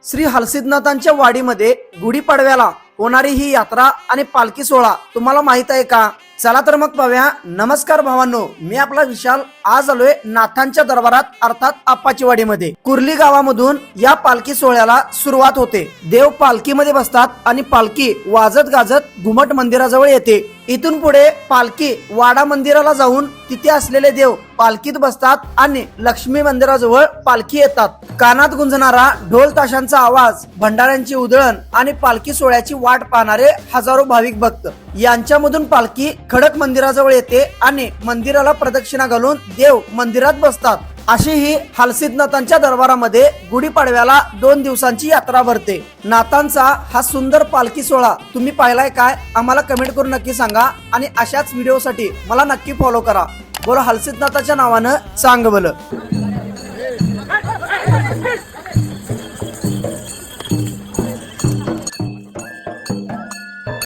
श्री हलसिद्धनाथांच्या वाडीमध्ये गुढीपाडव्याला होणारी ही यात्रा आणि पालखी सोहळा तुम्हाला माहित आहे का? चला तर मग पाहूया। नमस्कार भावांनो, मी आपला विशाल आज आलोय नाथांच्या दरबारात अर्थात आप्पाची वाडीमध्ये। कुर्ली गावामधून या पालखी सोहळ्याला सुरुवात होते। देव पालखीमध्ये बसतात आणि पालखी वाजत गाजत घुमट मंदिराजवळ येते। इथून पुढे पालखी वाडा मंदिराला जाऊन तिथे असलेले देव पालखीत बसतात आणि लक्ष्मी मंदिराजवळ पालखी येतात। कानात गुंजणारा ढोल ताशांचा आवाज, भंडाऱ्यांची उधळण आणि पालखी सोहळ्याची वाट पाहणारे हजारो भाविक भक्त यांच्यामधून पालखी खडक मंदिराजवळ येते आणि मंदिराला प्रदक्षिणा घालून देव मंदिरात बसतात। अशी ही हलसिद्धनाथांच्या दरबारामध्ये गुढीपाडव्याला 2 दिवसांची यात्रा भरते। नाथांचा हा सुंदर पालखी सोहळा तुम्ही पाहिलाय काय? आम्हाला कमेंट करून नक्की सांगा आणि अशाच व्हिडिओसाठी मला नक्की फॉलो करा। बोलो हलसिद्धनाथाच्या नावानं चांग भलं।